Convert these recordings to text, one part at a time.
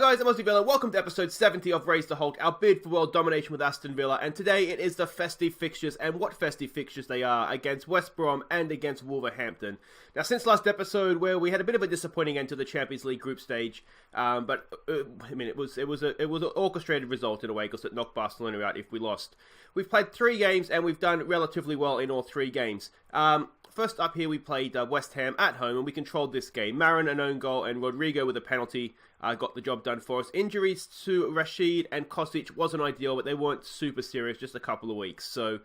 guys, I'm Aussie Villa. Welcome to episode 70 of Raise the Holte, our bid for world domination with Aston Villa. And today it is the festive fixtures, and what festive fixtures they are, against West Brom and against Wolverhampton. Now, since last episode, where we had a bit of a disappointing end to the Champions League group stage, it was an orchestrated result in a way, because it knocked Barcelona out if we lost. We've played 3 games, and we've done relatively well in all 3 games. First up here, we played West Ham at home, and we controlled this game. Marin, an own goal, and Rodrigo with a penalty got the job done for us. Injuries to Rashid and Kostic wasn't ideal, but they weren't super serious, just a couple of weeks. So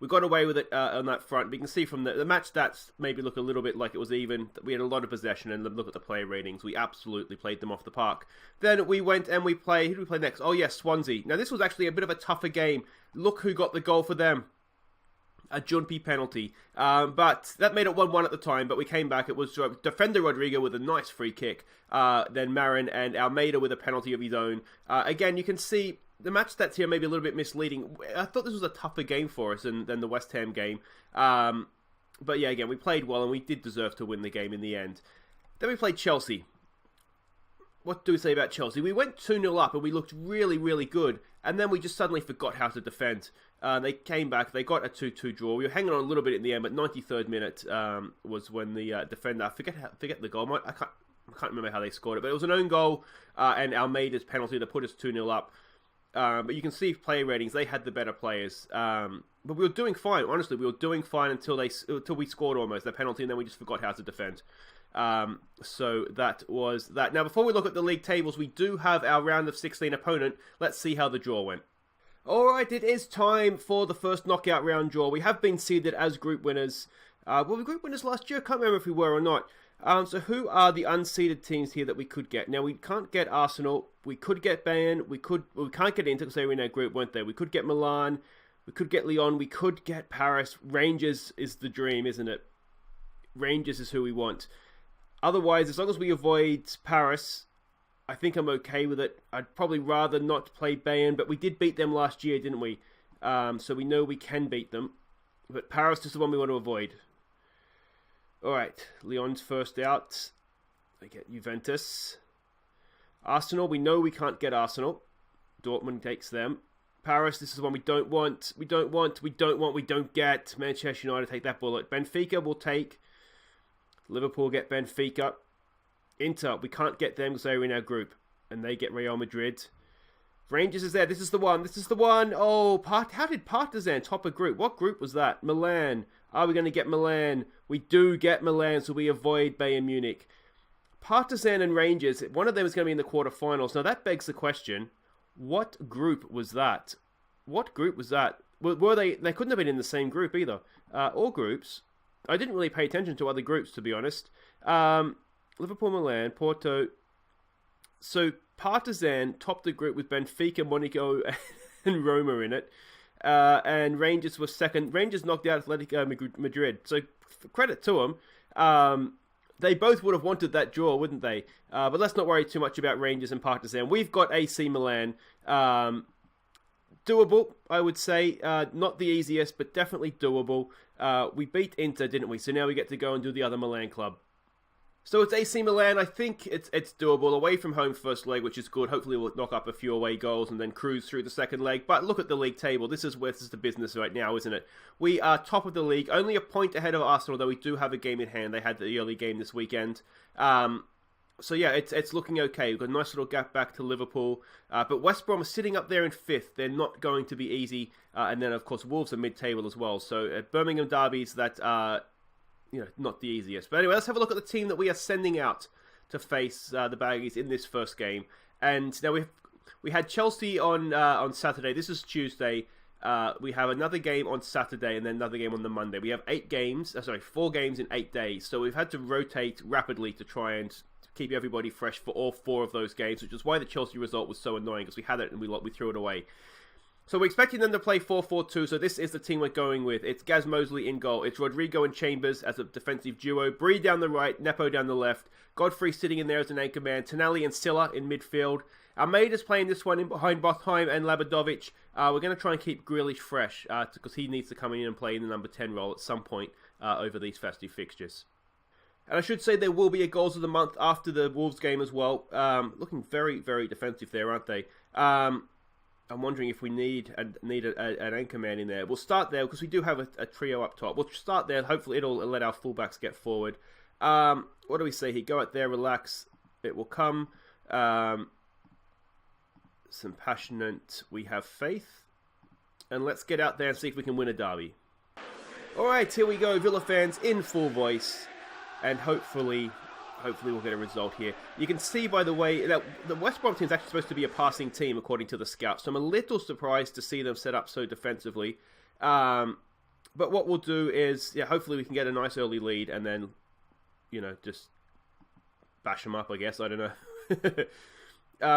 we got away with it on that front. We can see from the match stats maybe look a little bit like it was even. We had a lot of possession, and look at the player ratings. We absolutely played them off the park. Then we went and we played. Who did we play next? Oh, yes, Swansea. Now, this was actually a bit of a tougher game. Look who got the goal for them. A Jumpy penalty. But that made it 1-1 at the time, but we came back. It was defender Rodrigo with a nice free kick. Then Marin and Almeida with a penalty of his own. Again, you can see the match stats here may be a little bit misleading. I thought this was a tougher game for us than the West Ham game. But yeah, again, we played well and we did deserve to win the game in the end. Then we played Chelsea. What do we say about Chelsea? We went 2-0 up and we looked really, really good. And then we just suddenly forgot how to defend. They came back. They got a 2-2 draw. We were hanging on a little bit in the end, but 93rd minute was when the defender... I forget the goal. I can't remember how they scored it, but it was an own goal and Almeida's penalty to put us 2-0 up. But you can see player ratings. They had the better players. But we were doing fine. Honestly, we were doing fine until we scored almost the penalty, and then we just forgot how to defend. So that was that. Now, before we look at the league tables, we do have our round of 16 opponent. Let's see how the draw went. Alright, it is time for the first knockout round draw. We have been seeded as group winners. Were we group winners last year? I can't remember if we were or not. So who are the unseeded teams here that we could get? Now, we can't get Arsenal. We could get Bayern. We can't get Inter because they were in our group, weren't they? We could get Milan. We could get Lyon. We could get Paris. Rangers is the dream, isn't it? Rangers is who we want. Otherwise, as long as we avoid Paris, I think I'm okay with it. I'd probably rather not play Bayern, but we did beat them last year, didn't we? So we know we can beat them. But Paris is the one we want to avoid. Alright, Lyon's first out. They get Juventus. Arsenal, we know we can't get Arsenal. Dortmund takes them. Paris, this is the one we don't want. We don't get. Manchester United take that bullet. Benfica will take. Liverpool get Benfica. Inter, we can't get them because they're in our group. And they get Real Madrid. Rangers is there. This is the one. Oh, how did Partizan top a group? What group was that? Milan. Are we going to get Milan? We do get Milan, so we avoid Bayern Munich. Partizan and Rangers, one of them is going to be in the quarterfinals. Now, that begs the question, what group was that? What group was that? Were they couldn't have been in the same group either. All groups. I didn't really pay attention to other groups, to be honest. Liverpool, Milan, Porto. So Partizan topped the group with Benfica, Monaco, and Roma in it. And Rangers were second. Rangers knocked out Atletico Madrid. So credit to them. They both would have wanted that draw, wouldn't they? But let's not worry too much about Rangers and Partizan. We've got AC Milan. Doable, I would say. Not the easiest, but definitely doable. We beat Inter, didn't we? So now we get to go and do the other Milan club. So it's AC Milan. I think it's doable. Away from home first leg, which is good. Hopefully we'll knock up a few away goals and then cruise through the second leg. But look at the league table. This is the business right now, isn't it? We are top of the league. Only a point ahead of Arsenal, though we do have a game in hand. They had the early game this weekend. So yeah, it's looking okay. We've got a nice little gap back to Liverpool. But West Brom are sitting up there in 5th. They're not going to be easy. And then, of course, Wolves are mid-table as well. So Birmingham derbies that are... not the easiest. But anyway, let's have a look at the team that we are sending out to face the Baggies in this first game. And now we had Chelsea on Saturday. This is Tuesday. We have another game on Saturday and then another game on the Monday. We have 4 games in 8 days. So we've had to rotate rapidly to try and keep everybody fresh for all 4 of those games, which is why the Chelsea result was so annoying, because we had it and we threw it away. So we're expecting them to play 4-4-2, so this is the team we're going with. It's Gaz Mosley in goal. It's Rodrigo and Chambers as a defensive duo. Bree down the right, Nepo down the left. Godfrey sitting in there as an anchor man. Tonali and Silla in midfield. Almeida's playing this one in behind Botheim and Labadovic. We're going to try and keep Grealish fresh, because he needs to come in and play in the number 10 role at some point over these festive fixtures. And I should say there will be a Goals of the Month after the Wolves game as well. Looking very, very defensive there, aren't they? I'm wondering if we need an anchor man in there. We'll start there because we do have a trio up top. We'll start there. Hopefully it'll let our fullbacks get forward. What do we say here? Go out there, relax. It will come. Some passionate, we have faith. And let's get out there and see if we can win a derby. Alright, here we go, Villa fans in full voice. And hopefully we'll get a result here. You can see, by the way, that the West Brom team is actually supposed to be a passing team, according to the scouts. So I'm a little surprised to see them set up so defensively. But what we'll do is, hopefully we can get a nice early lead and then, just bash them up, I guess. I don't know.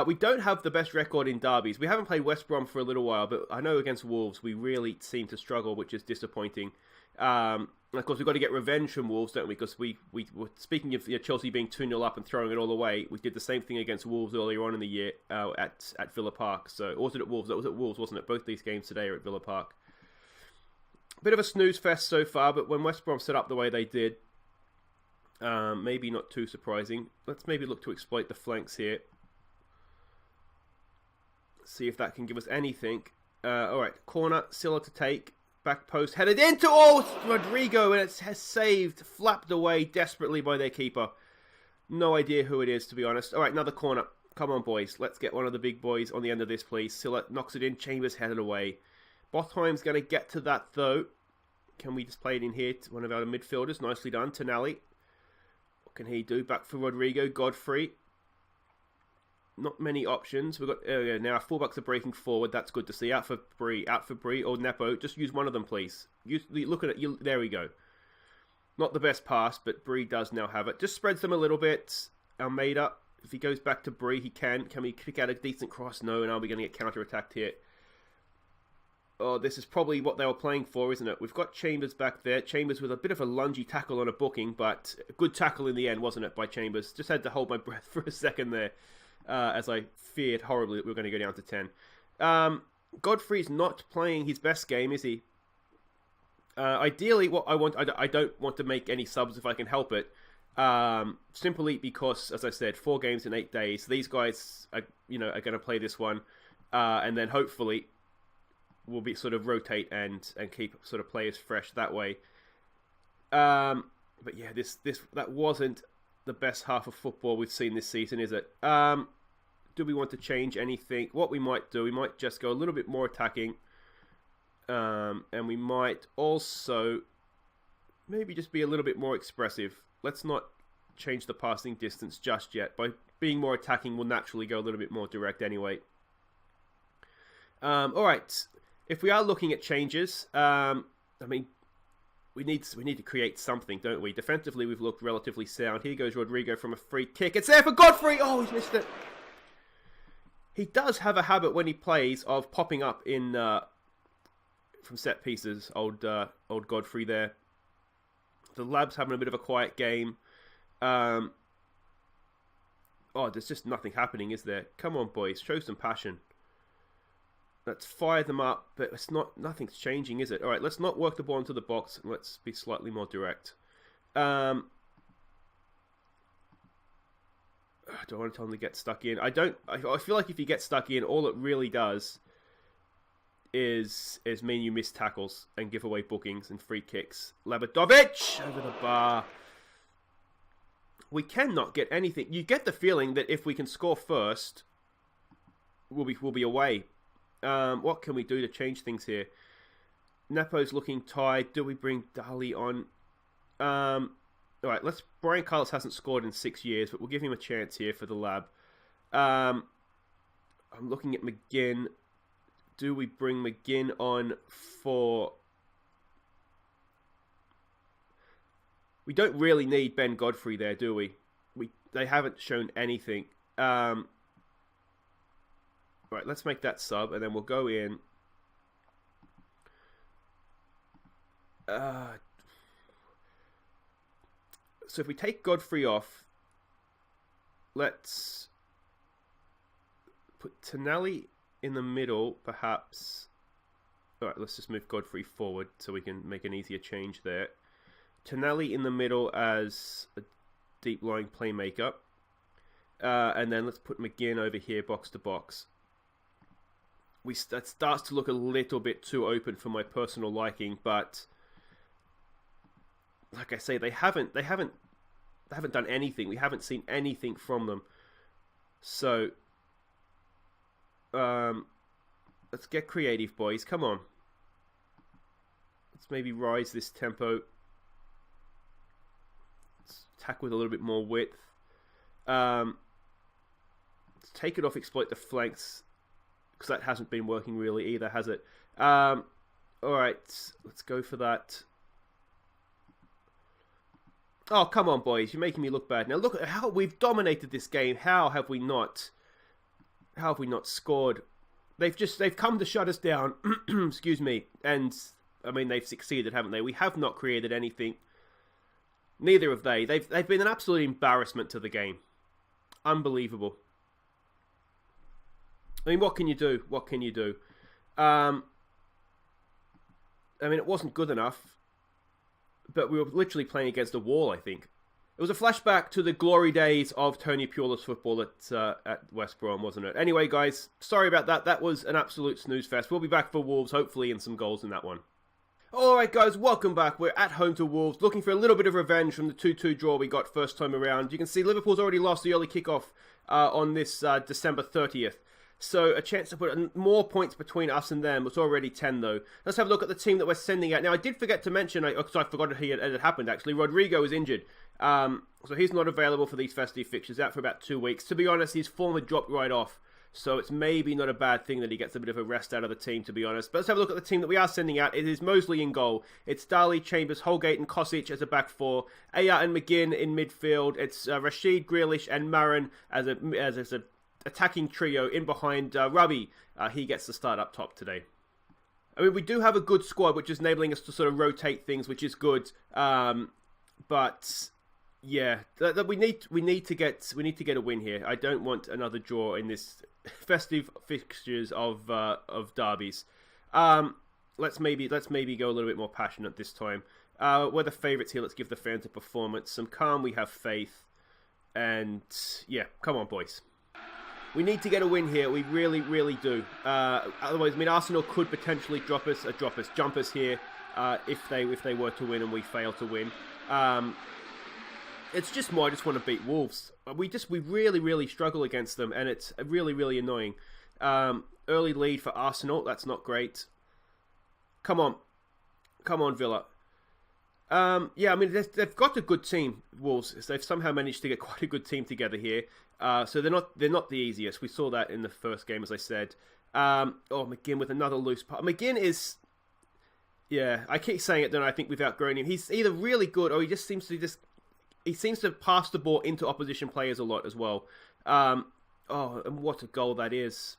We don't have the best record in derbies. We haven't played West Brom for a little while, but I know against Wolves we really seem to struggle, which is disappointing. Of course, we've got to get revenge from Wolves, don't we? Because we were, speaking of Chelsea being 2-0 up and throwing it all away, we did the same thing against Wolves earlier on in the year at Villa Park. So, or was it at Wolves? That was at Wolves, wasn't it? Both these games today are at Villa Park. Bit of a snooze fest so far, but when West Brom set up the way they did, maybe not too surprising. Let's maybe look to exploit the flanks here. See if that can give us anything. Alright, corner, Silla to take. Back post, headed into, Rodrigo, and it has saved, flapped away desperately by their keeper. No idea who it is, to be honest. Alright, another corner. Come on, boys. Let's get one of the big boys on the end of this, please. Silla knocks it in, Chambers headed away. Botheim's going to get to that, though. Can we just play it in here to one of our midfielders? Nicely done, Tonali. What can he do? Back for Rodrigo, Godfrey. Not many options. We've got now our fullbacks are breaking forward. That's good to see. Out for Bree or Nepo. Just use one of them, please. Look at it. There we go. Not the best pass, but Bree does now have it. Just spreads them a little bit. Almeida, if he goes back to Bree, he can. Can we kick out a decent cross? No, and are we going to get counter-attacked here? Oh, this is probably what they were playing for, isn't it? We've got Chambers back there. Chambers with a bit of a lungy tackle on a booking, but a good tackle in the end, wasn't it, by Chambers? Just had to hold my breath for a second there. As I feared horribly that we were going to go down to 10. Godfrey's not playing his best game, is he? Ideally, what I don't want to make any subs if I can help it. Simply because, as I said, 4 games in 8 days. These guys are going to play this one, and then hopefully we'll be sort of rotate and keep sort of players fresh that way. But yeah, that wasn't the best half of football we've seen this season, is it? Do we want to change anything? What we might do, we might just go a little bit more attacking. And we might also maybe just be a little bit more expressive. Let's not change the passing distance just yet. By being more attacking, we'll naturally go a little bit more direct anyway. Alright, if we are looking at changes, I mean, we need to create something, don't we? Defensively, we've looked relatively sound. Here goes Rodrigo from a free kick. It's there for Godfrey! Oh, he's missed it. He does have a habit when he plays of popping up in from set pieces. Old Godfrey there. The Lab's having a bit of a quiet game. Oh, there's just nothing happening, is there? Come on, boys. Show some passion. Let's fire them up, but nothing's changing, is it? All right, let's not work the ball into the box, and let's be slightly more direct. I don't want to tell him to get stuck in. I feel like if you get stuck in, all it really does is mean you miss tackles and give away bookings and free kicks. Labadovic over the bar. We cannot get anything. You get the feeling that if we can score first, we'll be away. What can we do to change things here? Nepo's looking tired. Do we bring Dali on? Alright, Brian Carlos hasn't scored in 6 years, but we'll give him a chance here for the Lab. I'm looking at McGinn. Do we bring McGinn on for... We don't really need Ben Godfrey there, do we? They haven't shown anything. Right, let's make that sub, and then we'll go in. So if we take Godfrey off, let's put Tonali in the middle, perhaps. Alright, let's just move Godfrey forward so we can make an easier change there. Tonali in the middle as a deep-lying playmaker. And then let's put McGinn over here, box to box. That starts to look a little bit too open for my personal liking, but like I say, they haven't done anything. We haven't seen anything from them. So let's get creative, boys. Come on. Let's maybe rise this tempo. Let's attack with a little bit more width. Let's take it off, exploit the flanks, because that hasn't been working really either, has it? Alright, let's go for that. Oh, come on, boys. You're making me look bad. Now, look at how we've dominated this game. How have we not scored? They've come to shut us down. Excuse me. And, I mean, they've succeeded, haven't they? We have not created anything. Neither have they. They've been an absolute embarrassment to the game. Unbelievable. I mean, what can you do? What can you do? I mean, it wasn't good enough. But we were literally playing against a wall, I think. It was a flashback to the glory days of Tony Pulis football at West Brom, wasn't it? Anyway, guys, sorry about that. That was an absolute snooze fest. We'll be back for Wolves, hopefully, and some goals in that one. Alright, guys, welcome back. We're at home to Wolves, looking for a little bit of revenge from the 2-2 draw we got first time around. You can see Liverpool's already lost the early kickoff on this December 30th. So a chance to put more points between us and them. It's already 10, though. Let's have a look at the team that we're sending out. Now, I did forget to mention, because I forgot it had happened, actually. Rodrigo is injured. So he's not available for these festive fixtures, out for about 2 weeks. To be honest, his form had dropped right off. So it's maybe not a bad thing that he gets a bit of a rest out of the team, to be honest. But let's have a look at the team that we are sending out. It is Mosley in goal. It's Darley, Chambers, Holgate and Kosic as a back four. Aya and McGinn in midfield. It's Rashid, Grealish and Marin as a attacking trio in behind Ruby. He gets the start up top today. I mean, we do have a good squad, which is enabling us to sort of rotate things, which is good. But yeah, we need to get a win here. I don't want another draw in this festive fixtures of derbies. Let's maybe go a little bit more passionate this time. We're the favourites here. Let's give the fans a performance. Some calm. We have faith, and yeah, come on, boys. We need to get a win here. We really, really do. Otherwise, I mean, Arsenal could potentially jump us here if they were to win and we fail to win. It's just more I just want to beat Wolves. We really, really struggle against them, and it's really, really annoying. Early lead for Arsenal. That's not great. Come on, Villa. Yeah, I mean, they've got a good team, Wolves. They've somehow managed to get quite a good team together here. So they're not the easiest. We saw that in the first game, as I said. McGinn with another loose part. McGinn is, yeah, I keep saying it, don't I? I think we've outgrown him. He's either really good or he seems to pass the ball into opposition players a lot as well. And what a goal that is.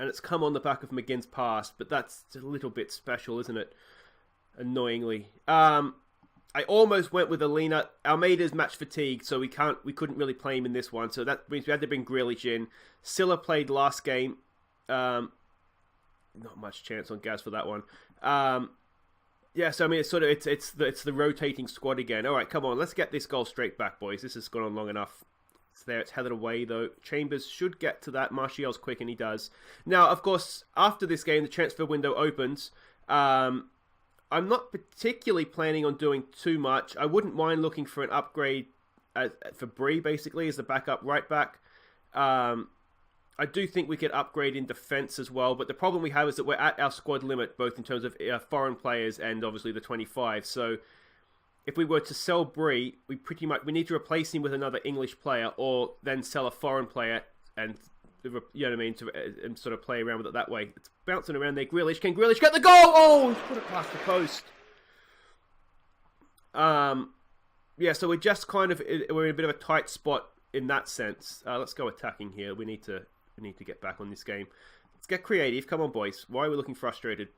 And it's come on the back of McGinn's pass, but that's a little bit special, isn't it? Annoyingly. I almost went with Alina. Almeida's match fatigue, so we couldn't really play him in this one. So that means we had to bring Grealish in. Silla played last game. Not much chance on Gaz for that one. Yeah, so I mean, it's the rotating squad again. All right, come on, let's get this goal straight back, boys. This has gone on long enough. It's there, it's headed away though. Chambers should get to that. Martial's quick, and he does. Now, of course, after this game, the transfer window opens. I'm not particularly planning on doing too much. I wouldn't mind looking for an upgrade for Bree, basically, as the backup right back. I do think we could upgrade in defence as well, but the problem we have is that we're at our squad limit, both in terms of foreign players and obviously the 25. So if we were to sell Bree, we need to replace him with another English player, or then sell a foreign player and, you know what I mean, and sort of play around with it that way. It's bouncing around there. Grealish. Can Grealish get the goal? Oh, he's put it past the post. Yeah, so we're just we're in a bit of a tight spot in that sense. Let's go attacking here. We need to get back on this game. Let's get creative. Come on, boys. Why are we looking frustrated?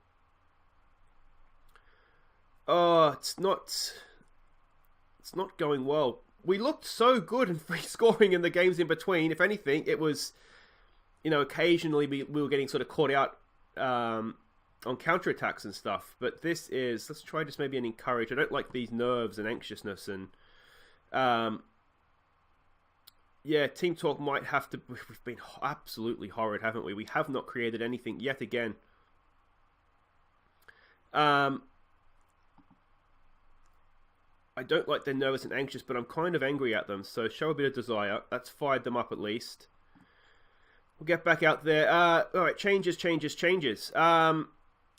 Oh, it's not going well. We looked so good and free scoring in the games in between. If anything, it was, occasionally we were getting sort of caught out on counterattacks and stuff. But this is, let's try just maybe an encourage. I don't like these nerves and anxiousness and Yeah, Team Talk might have to... We've been absolutely horrid, haven't we? We have not created anything yet again. I don't like they're nervous and anxious, but I'm kind of angry at them. So show a bit of desire. That's fired them up at least. We'll get back out there. All right, changes.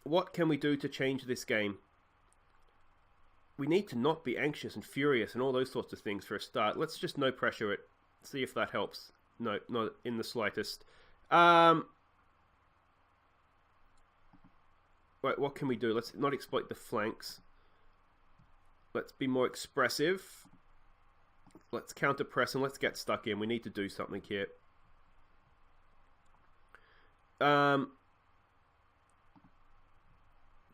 What can we do to change this game? We need to not be anxious and furious and all those sorts of things for a start. Let's just no pressure it. See if that helps. No, not in the slightest. Right, what can we do? Let's not exploit the flanks. Let's be more expressive. Let's counter press and let's get stuck in. We need to do something here.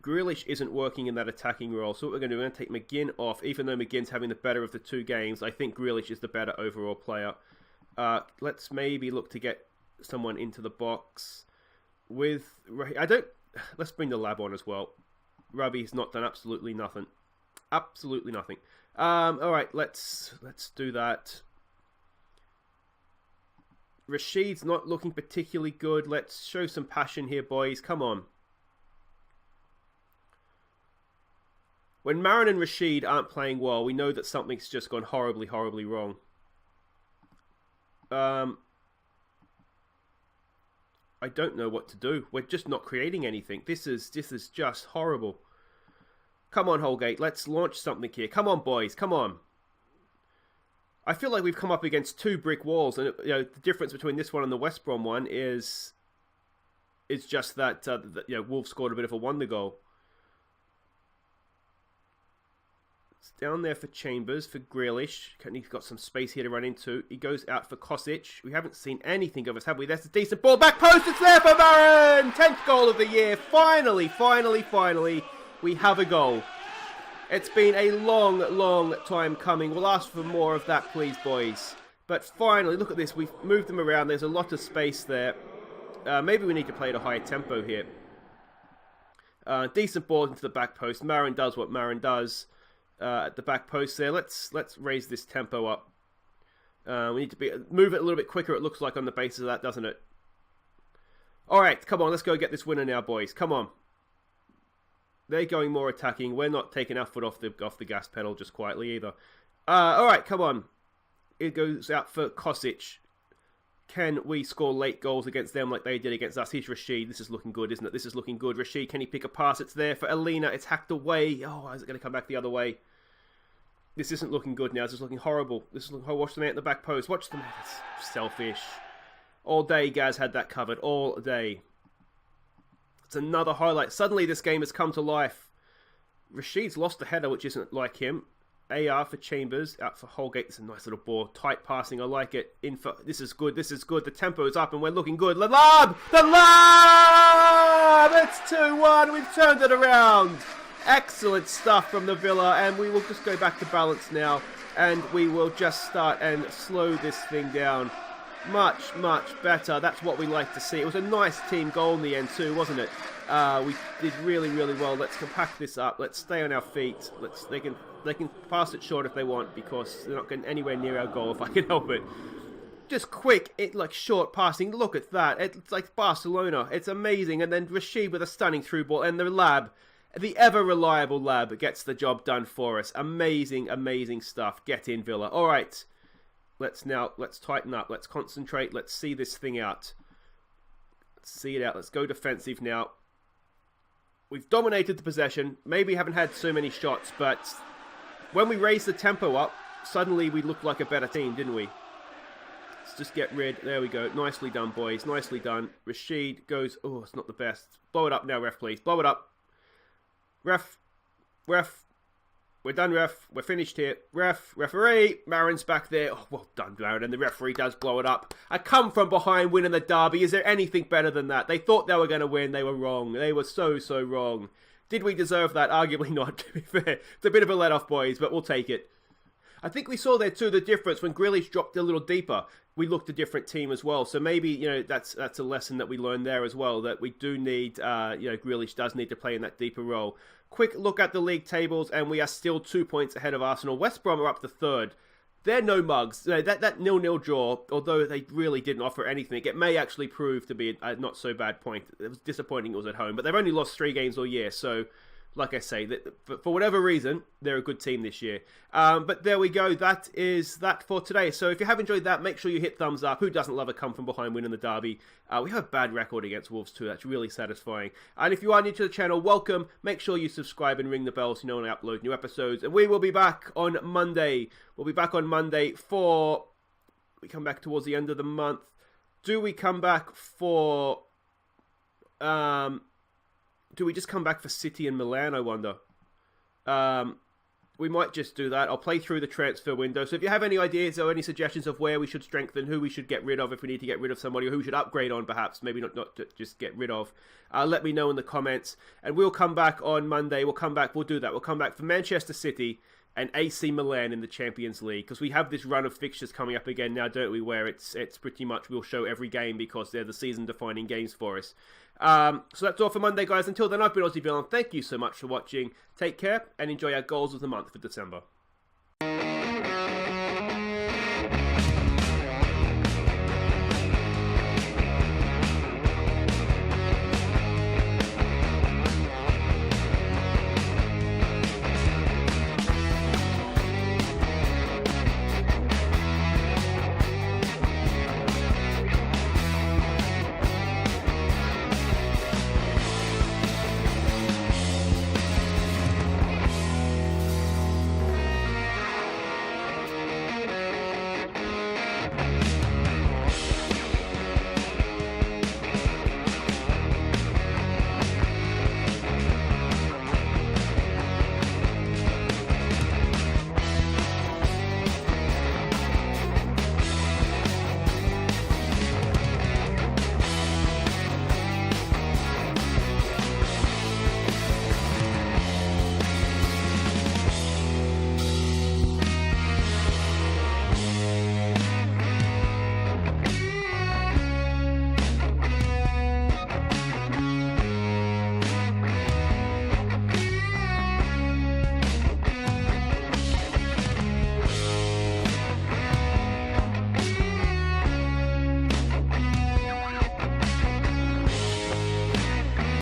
Grealish isn't working in that attacking role, so what we're going to do, we're going to take McGinn off. Even though McGinn's having the better of the two games, I think Grealish is the better overall player. Let's maybe look to get someone into the box with... Let's bring the lab on as well. Robbie's not done absolutely nothing. Absolutely nothing. Alright, let's do that. Rashid's not looking particularly good. Let's show some passion here, boys. Come on. When Marin and Rashid aren't playing well, we know that something's just gone horribly, horribly wrong. I don't know what to do. We're just not creating anything. This is just horrible. Come on, Holgate. Let's launch something here. Come on, boys. Come on. I feel like we've come up against two brick walls, and the difference between this one and the West Brom one is just that Wolves scored a bit of a wonder goal. It's down there for Chambers, for Grealish. He's got some space here to run into. He goes out for Kosic. We haven't seen anything of us, have we? That's a decent ball. Back post, it's there for Marin! 10th goal of the year. Finally, we have a goal. It's been a long, long time coming. We'll ask for more of that, please, boys. But finally, look at this. We've moved them around. There's a lot of space there. Maybe we need to play at a higher tempo here. Decent ball into the back post. Marin does what Marin does. At the back post there. Let's raise this tempo up. We need to move it a little bit quicker, it looks like, on the basis of that, doesn't it? Alright, come on, let's go get this winner now, boys. Come on. They're going more attacking. We're not taking our foot off the gas pedal just quietly either. Alright, come on. It goes out for Kosic. Can we score late goals against them like they did against us? Here's Rashid. This is looking good, isn't it? This is looking good. Rashid, can he pick a pass? It's there for Alina. It's hacked away. Oh, is it going to come back the other way? This isn't looking good now. This is looking horrible. This is looking horrible. Watch the man at the back post. Watch the man. That's selfish. All day, Gaz had that covered. All day. It's another highlight. Suddenly, this game has come to life. Rashid's lost the header, which isn't like him. AR for Chambers, out for Holgate. It's a nice little ball. Tight passing, I like it. This is good, this is good. The tempo is up and we're looking good. The Lab! It's 2-1. We've turned it around. Excellent stuff from the Villa, and we will just go back to balance now, and we will just start and slow this thing down. Much, much better. That's what we like to see. It was a nice team goal in the end too, wasn't it? We did really, really well. Let's compact this up. Let's stay on our feet. They can pass it short if they want, because they're not getting anywhere near our goal if I can help it. Just quick, short passing. Look at that. It's like Barcelona. It's amazing. And then Rashid with a stunning through ball, and the Lab, the ever reliable Lab, gets the job done for us. Amazing, amazing stuff. Get in, Villa. All right. Let's tighten up. Let's concentrate. Let's see this thing out. Let's see it out. Let's go defensive now. We've dominated the possession. Maybe haven't had so many shots, but when we raised the tempo up, suddenly we looked like a better team, didn't we? Let's just get rid. There we go. Nicely done, boys. Nicely done. Rashid goes, oh, it's not the best. Blow it up now, ref, please. Blow it up. Ref. We're done, ref. We're finished here. Referee. Marin's back there. Oh, well done, Marin. And the referee does blow it up. A come from behind win in the derby. Is there anything better than that? They thought they were going to win. They were wrong. They were so, so wrong. Did we deserve that? Arguably not, to be fair. It's a bit of a let-off, boys, but we'll take it. I think we saw there, too, the difference. When Grealish dropped a little deeper, we looked a different team as well. So maybe, that's a lesson that we learned there as well, that we do need, Grealish does need to play in that deeper role. Quick look at the league tables, and we are still 2 points ahead of Arsenal. West Brom are up to third. they're no mugs. That 0-0 draw, although they really didn't offer anything, it may actually prove to be a not so bad point. It was disappointing it was at home, but they've only lost 3 games all year, so like I say, for whatever reason, they're a good team this year. But there we go. That is that for today. So if you have enjoyed that, make sure you hit thumbs up. Who doesn't love a come-from-behind win in the Derby? We have a bad record against Wolves too. That's really satisfying. And if you are new to the channel, welcome. Make sure you subscribe and ring the bell so you know when I upload new episodes. And we will be back on Monday. We'll be back on Monday for... We come back towards the end of the month. Do we come back for... Do we just come back for City and Milan, I wonder? We might just do that. I'll play through the transfer window. So if you have any ideas or any suggestions of where we should strengthen, who we should get rid of if we need to get rid of somebody, or who we should upgrade on perhaps, maybe not to just get rid of, let me know in the comments. And we'll come back on Monday. We'll do that. We'll come back for Manchester City and AC Milan in the Champions League, because we have this run of fixtures coming up again now, don't we, where it's pretty much we'll show every game because they're the season-defining games for us. So that's all for Monday, guys. Until then, I've been Aussie Villain. Thank you so much for watching. Take care and enjoy our goals of the month for December.